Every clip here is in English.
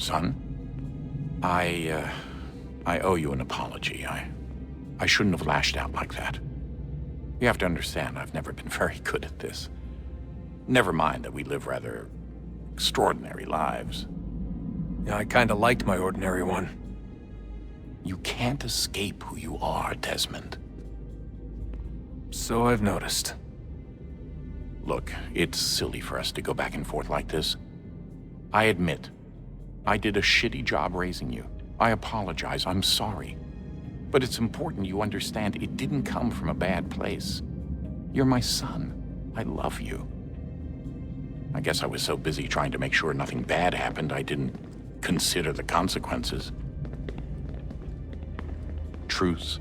son. I owe you an apology. I shouldn't have lashed out like that. You have to understand, I've never been very good at this. Never mind that we live rather extraordinary lives. Yeah, I kinda liked my ordinary one. You can't escape who you are, Desmond. So I've noticed. Look, it's silly for us to go back and forth like this. I admit, I did a shitty job raising you. I apologize, I'm sorry. But it's important you understand it didn't come from a bad place. You're my son. I love you. I guess I was so busy trying to make sure nothing bad happened, I didn't consider the consequences. Truce.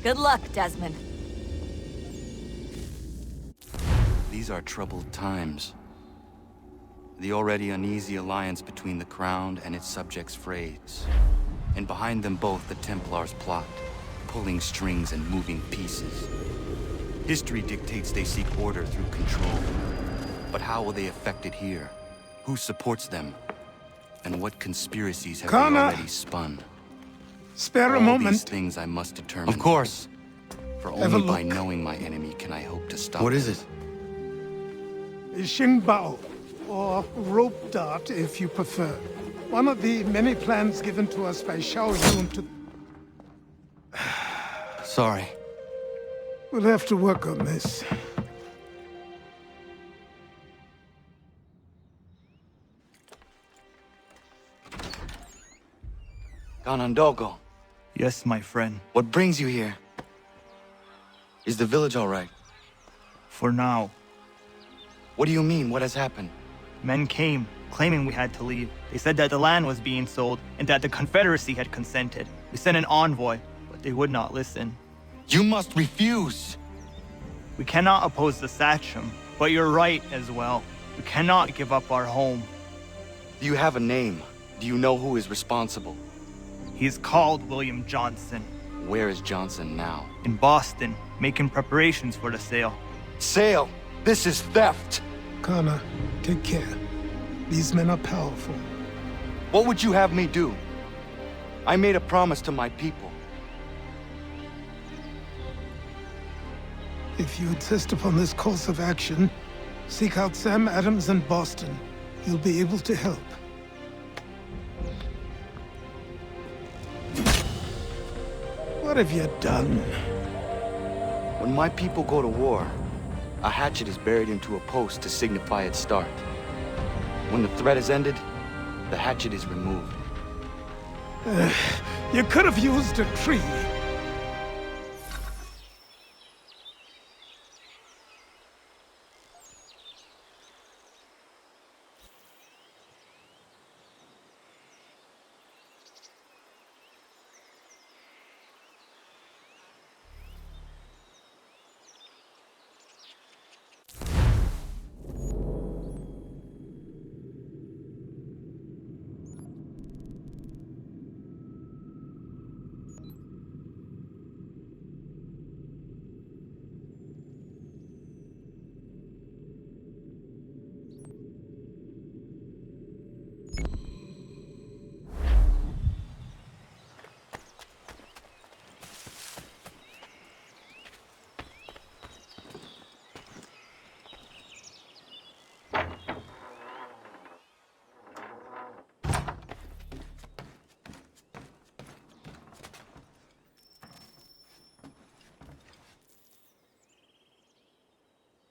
Good luck, Desmond. These are troubled times. The already uneasy alliance between the Crown and its subjects frayed. And behind them both the Templars plot, pulling strings and moving pieces. History dictates they seek order through control. But how will they affect it here? Who supports them? And what conspiracies have they already spun? Spare a All moment. these things I must determine. Of course. For Have a only by look. knowing my enemy can I hope to stop What them. is it? Xingbao, or rope dart if you prefer. One of the many plans given to us by Xiao Yun to... Sorry. We'll have to work on this. Ganondogo, Yes, my friend. what brings you here? Is the village all right? For now. What do you mean? What has happened? Men came, claiming we had to leave. They said that the land was being sold, and that the Confederacy had consented. We sent an envoy, but they would not listen. You must refuse! We cannot oppose the Sachem, but you're right as well. We cannot give up our home. Do you have a name? Do you know who is responsible? He's called William Johnson. Where is Johnson now? In Boston, making preparations for the sale. Sale! This is theft! Kana, take care. These men are powerful. What would you have me do? I made a promise to my people. If you insist upon this course of action, seek out Sam Adams in Boston. He'll be able to help. What have you done? When my people go to war, a hatchet is buried into a post to signify its start. When the threat is ended, the hatchet is removed. You could have used a tree.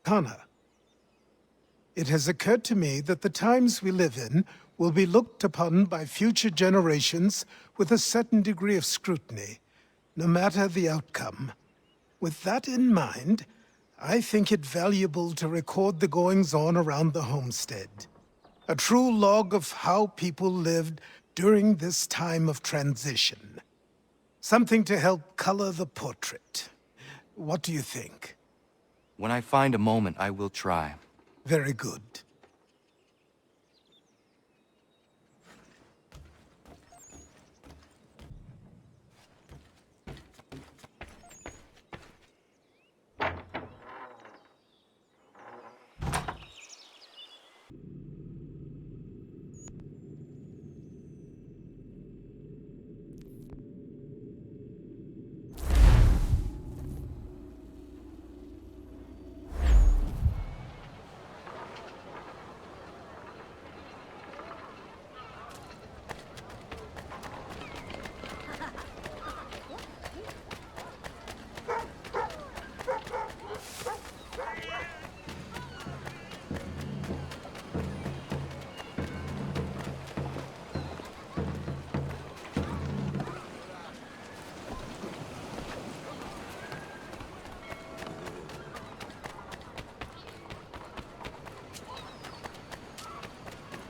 Kana, it has occurred to me that the times we live in will be looked upon by future generations with a certain degree of scrutiny, no matter the outcome. With that in mind, I think it valuable to record the goings-on around the homestead. A true log of how people lived during this time of transition. Something to help color the portrait. What do you think? When I find a moment, I will try. Very good.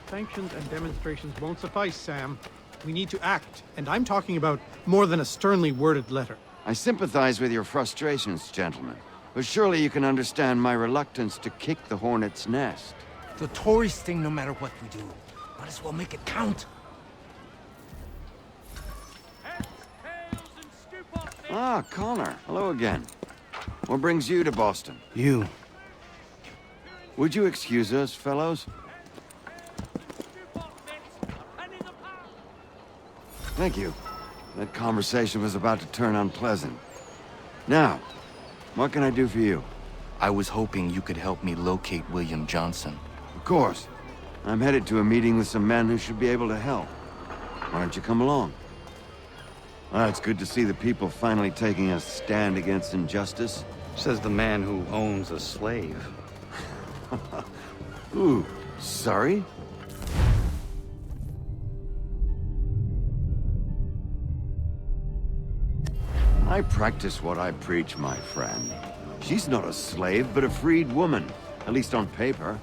Sanctions and demonstrations won't suffice, Sam. We need to act, and I'm talking about more than a sternly worded letter. I sympathize with your frustrations, gentlemen. But surely you can understand my reluctance to kick the hornet's nest. The tourist thing, no matter what we do. Might as well make it count. Ah, Connor. Hello again. What brings you to Boston? You. Would you excuse us, fellows? Thank you. That conversation was about to turn unpleasant. Now, what can I do for you? I was hoping you could help me locate William Johnson. Of course. I'm headed to a meeting with some men who should be able to help. Why don't you come along? Ah, it's good to see the people finally taking a stand against injustice. Says the man who owns a slave. Ooh, sorry? I practice what I preach, my friend. She's not a slave, but a freed woman, at least on paper.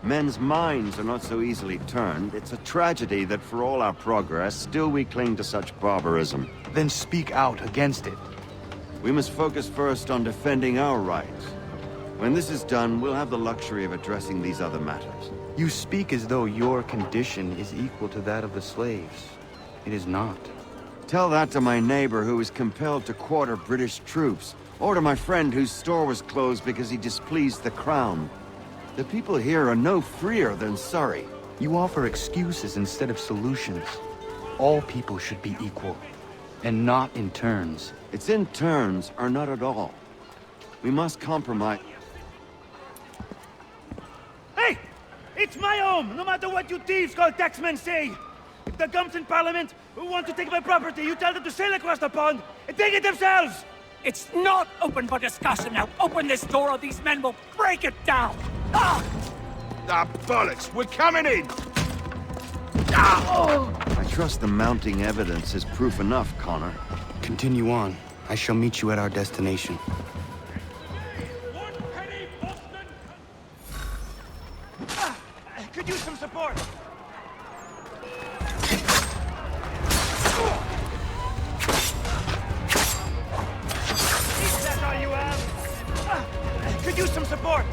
Men's minds are not so easily turned. It's a tragedy that for all our progress, still we cling to such barbarism. Then speak out against it. We must focus first on defending our rights. When this is done, we'll have the luxury of addressing these other matters. You speak as though your condition is equal to that of the slaves. It is not. Tell that to my neighbor who was compelled to quarter British troops, or to my friend whose store was closed because he displeased the crown. The people here are no freer than Surrey. You offer excuses instead of solutions. All people should be equal, and not in turns. It's in turns, or not at all. We must compromise. Hey! It's my home, no matter what you thieves called taxmen say! If the gums in Parliament who want to take my property, you tell them to sail across the pond and take it themselves! It's not open for discussion now. Open this door or these men will break it down. Ah! Ah, bollocks! We're coming in! I trust the mounting evidence is proof enough, Connor. Continue on. I shall meet you at our destination. Could use some support! Is that all you have? Could use some support!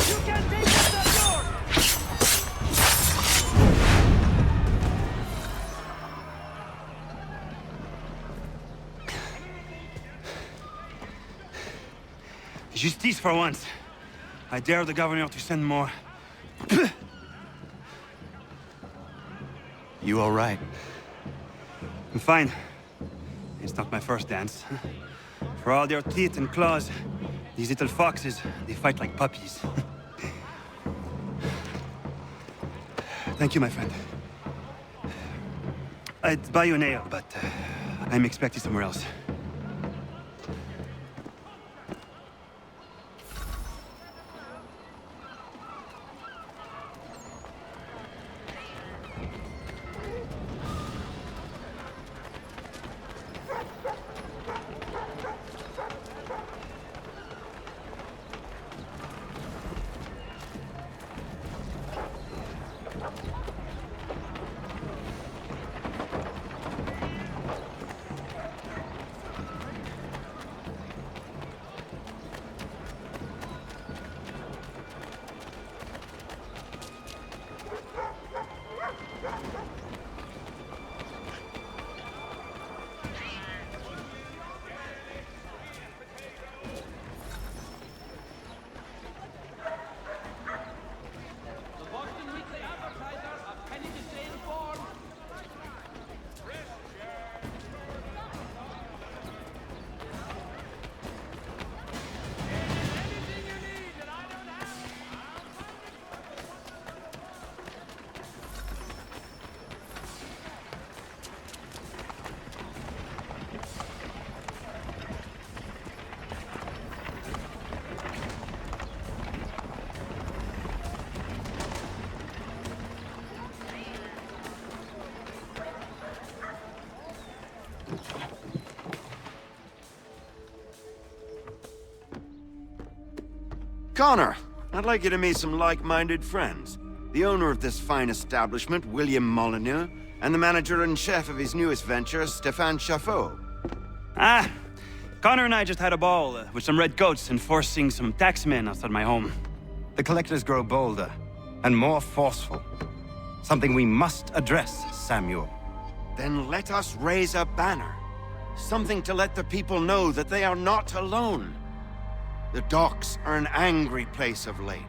You can't take that door! Justice for once. I dare the governor to send more. You all right? I'm fine. It's not my first dance. For all their teeth and claws, these little foxes, they fight like puppies. Thank you, my friend. I'd buy you an ale, but I'm expected somewhere else. Connor, I'd like you to meet some like-minded friends. The owner of this fine establishment, William Molyneux, and the manager and chef of his newest venture, Stéphane Chapheau. Ah, Connor and I just had a ball with some red coats enforcing some taxmen outside my home. The collectors grow bolder and more forceful. Something we must address, Samuel. Then let us raise a banner. Something to let the people know that they are not alone. The docks are an angry place of late.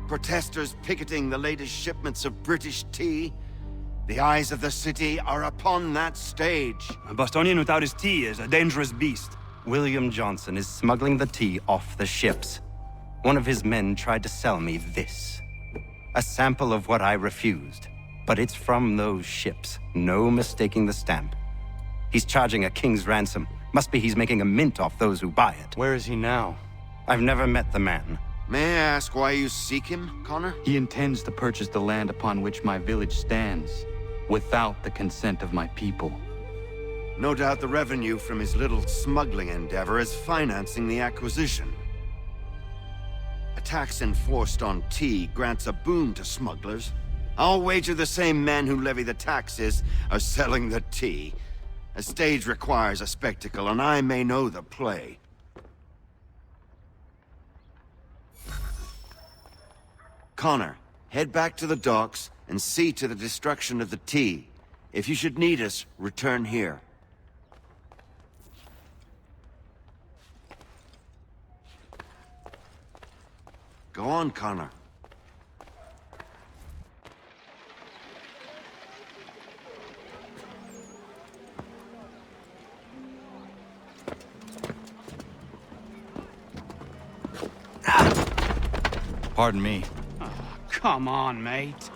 Protesters picketing the latest shipments of British tea. The eyes of the city are upon that stage. A Bostonian without his tea is a dangerous beast. William Johnson is smuggling the tea off the ships. One of his men tried to sell me this. A sample of what I refused. But it's from those ships. No mistaking the stamp. He's charging a king's ransom. Must be he's making a mint off those who buy it. Where is he now? I've never met the man. May I ask why you seek him, Connor? He intends to purchase the land upon which my village stands, without the consent of my people. No doubt the revenue from his little smuggling endeavor is financing the acquisition. A tax enforced on tea grants a boon to smugglers. I'll wager the same men who levy the taxes are selling the tea. A stage requires a spectacle, and I may know the play. Connor, head back to the docks and see to the destruction of the tea. If you should need us, return here. Go on, Connor. Pardon me. Come on, mate.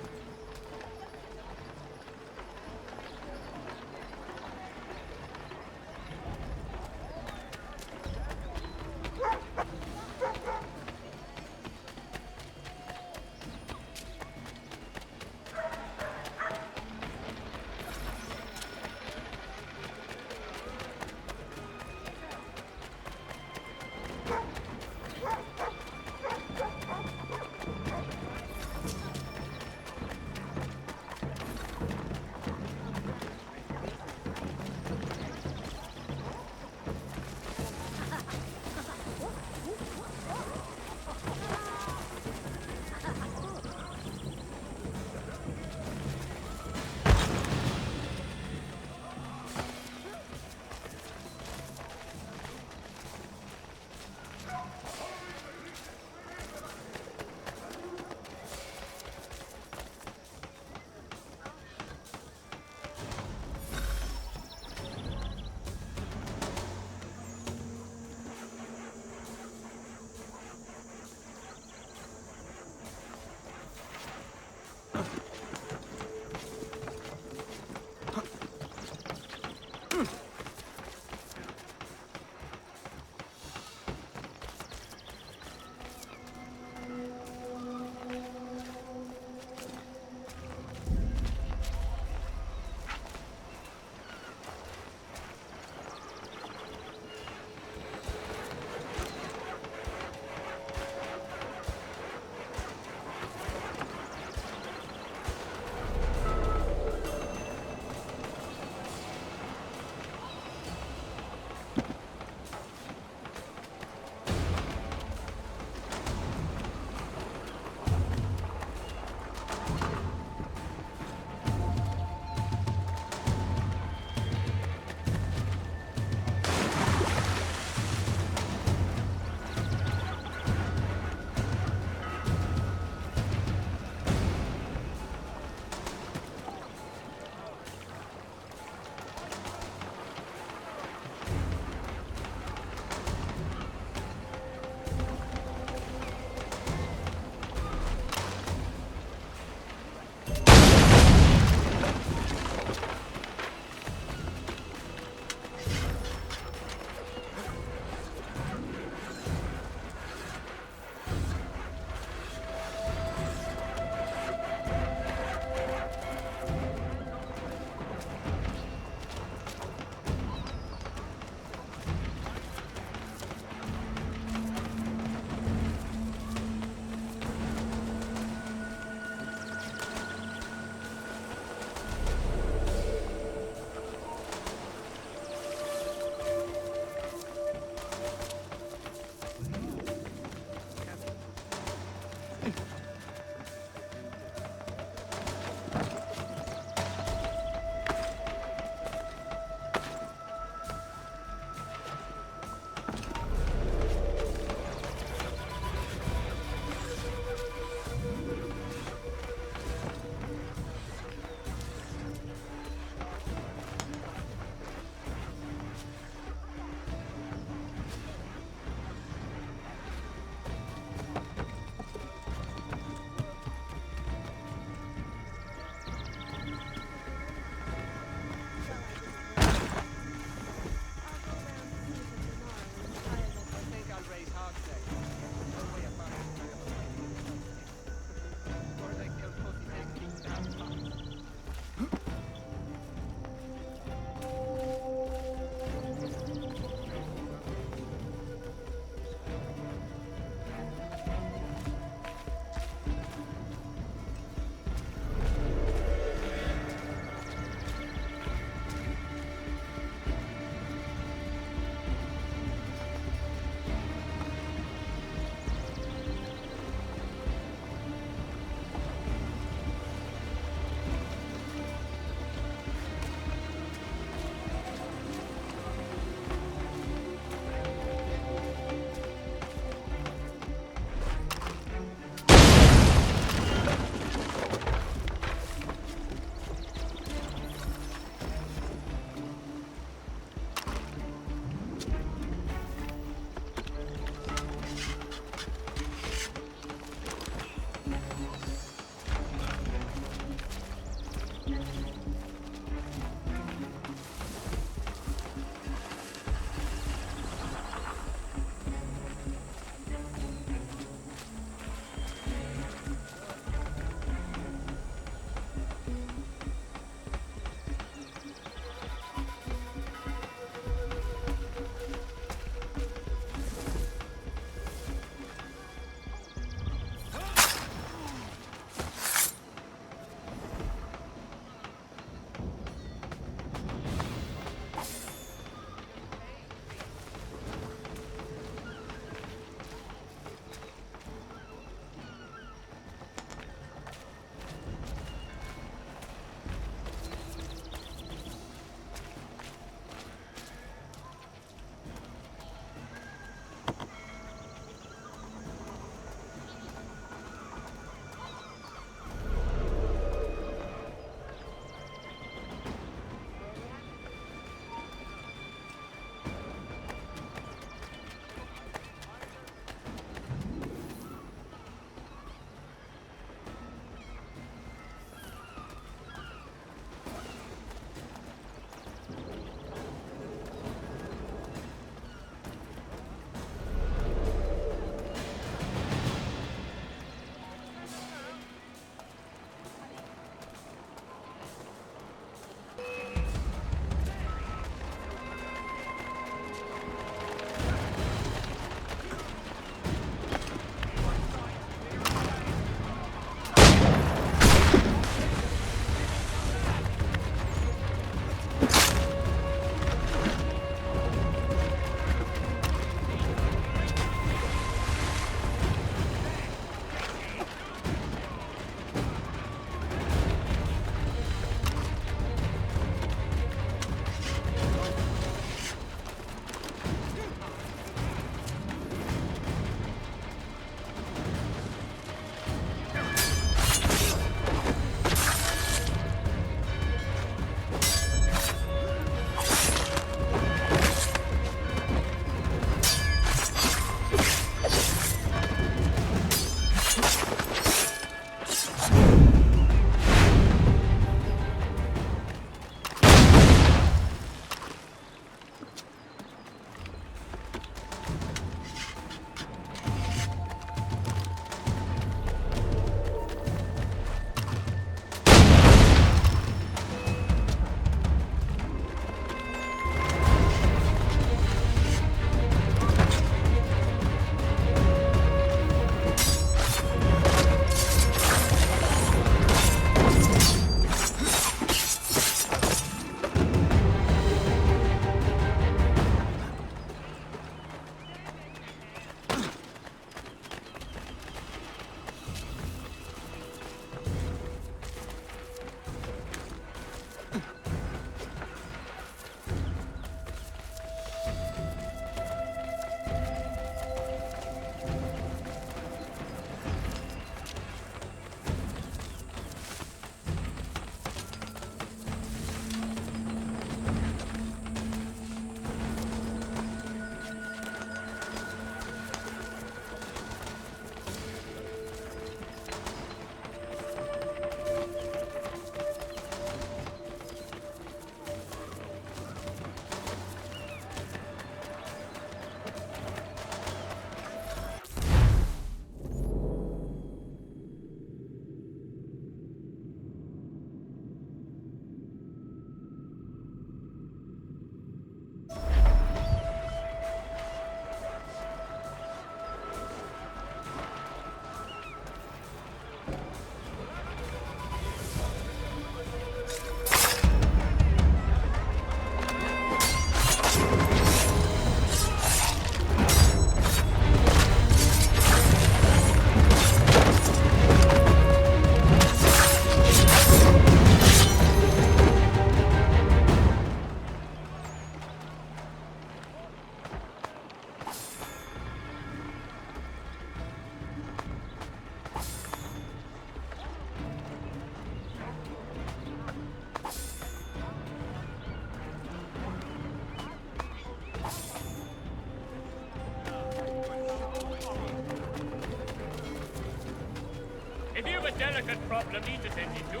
problem needs attending to.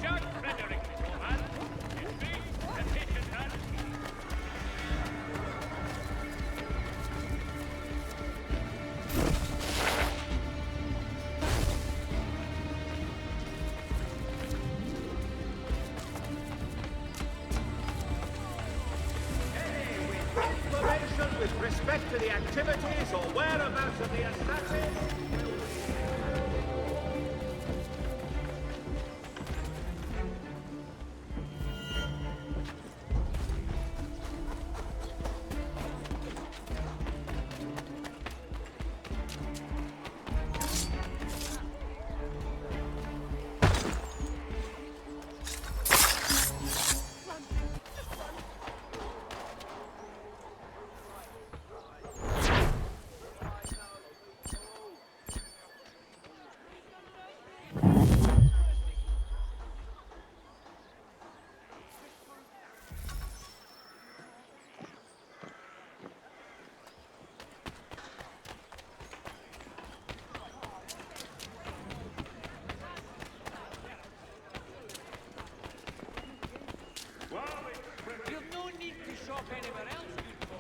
Judge Frederick beforehand. It's me, the patient man. Information with respect to the activities or whereabouts of the assassin. You've no need to shop anywhere else, good boy.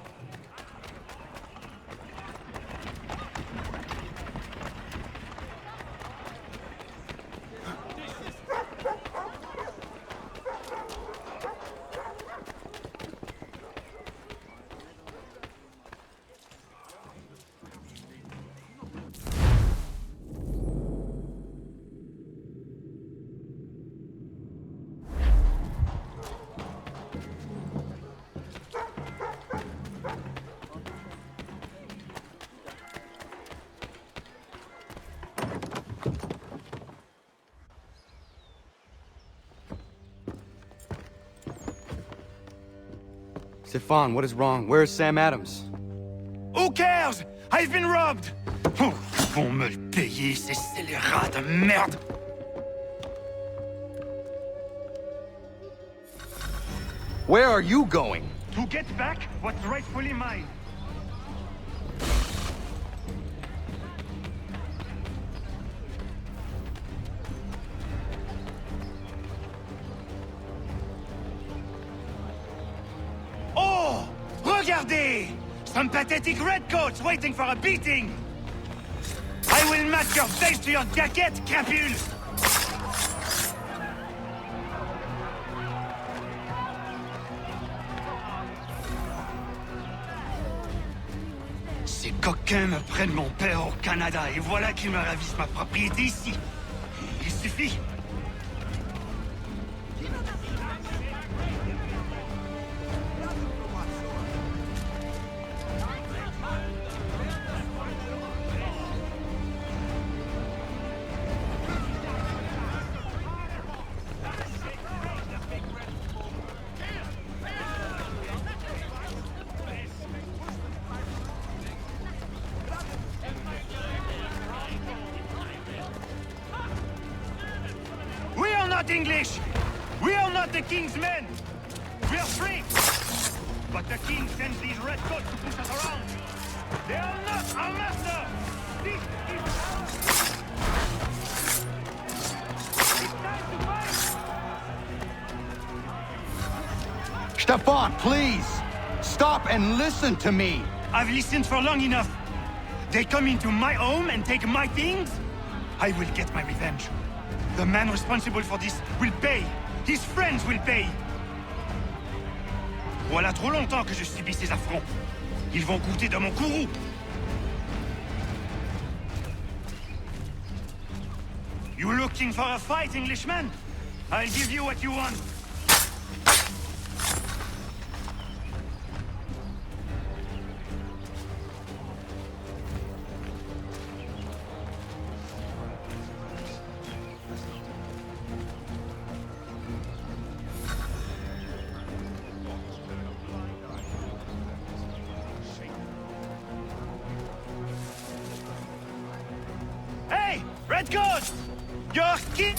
Stefan, what is wrong? Where is Sam Adams? Who cares? I've been robbed! Oh, ils vont me le payer, ces scélérats de merde! Where are you going? To get back what's rightfully mine. Oh! Regardez! Some pathetic redcoats waiting for a beating! I will match your face to your jacket, crapule! Ces coquins me prennent mon père au Canada et voilà qu'ils me ravissent ma propriété ici. Il suffit. English! We are not the king's men! We are free! But the king sends these redcoats to push us around! They are not our master! This is It's time to fight! Stefan, please! Stop and listen to me! I've listened for long enough. They come into my home and take my things? I will get my revenge. The man responsible for this will pay. His friends will pay. Voilà trop longtemps que je subis ces affronts. Ils vont goûter de mon courroux. You looking for a fight, Englishman? I'll give you what you want. Redcoats! Your king!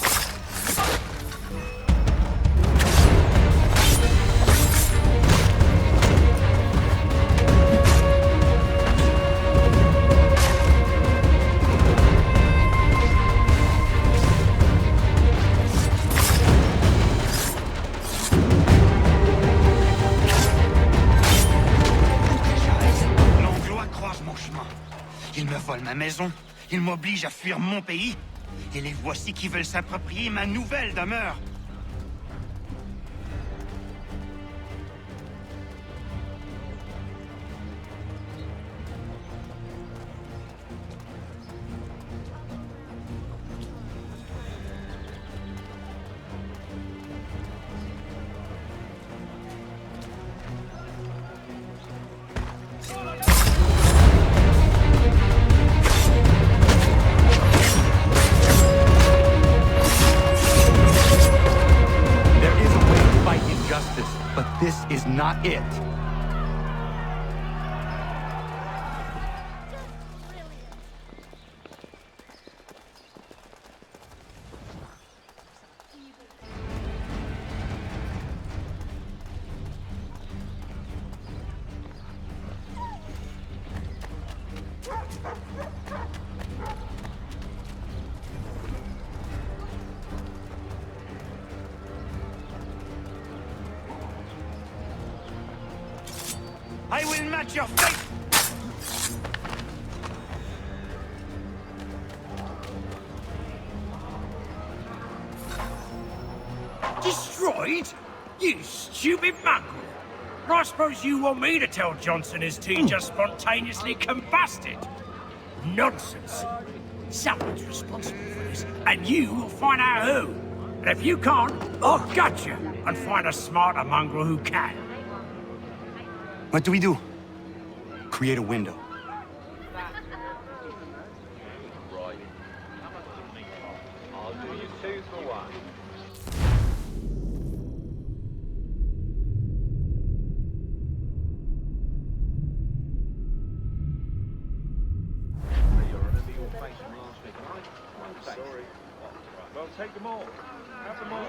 ma maison, ils m'obligent à fuir mon pays, et les voici qui veulent s'approprier ma nouvelle demeure. But this is not it. I will match your fate! Destroyed? You stupid mongrel! I suppose you want me to tell Johnson his tea just spontaneously combusted? Nonsense! Someone's responsible for this, and you will find out who. And if you can't, I'll gut you and find a smarter mongrel who can. What do we do? Create a window. I'll do you 2 for 1. Sorry. Well, take them all. Have them all.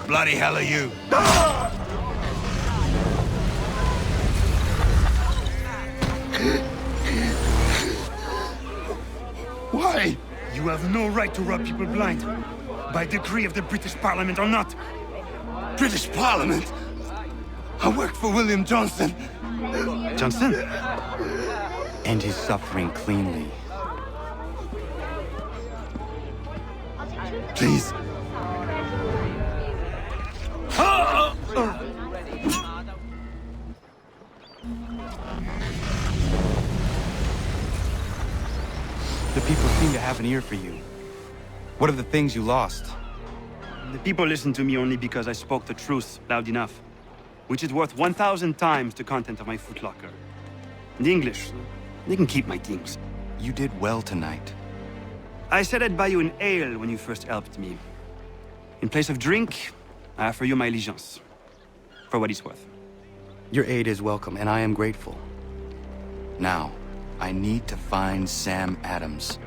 Bloody hell are you? Why? You have no right to rob people blind. By decree of the British Parliament or not. British Parliament? I work for William Johnson. Johnson? End his suffering cleanly. Please. The people seem to have an ear for you. What are the things you lost? The people listen to me only because I spoke the truth loud enough, which is worth 1,000 times the content of my footlocker. The English, they can keep my things. You did well tonight. I said I'd buy you an ale when you first helped me. In place of drink, I offer you my allegiance. For what it's worth. Your aid is welcome, and I am grateful. Now, I need to find Sam Adams.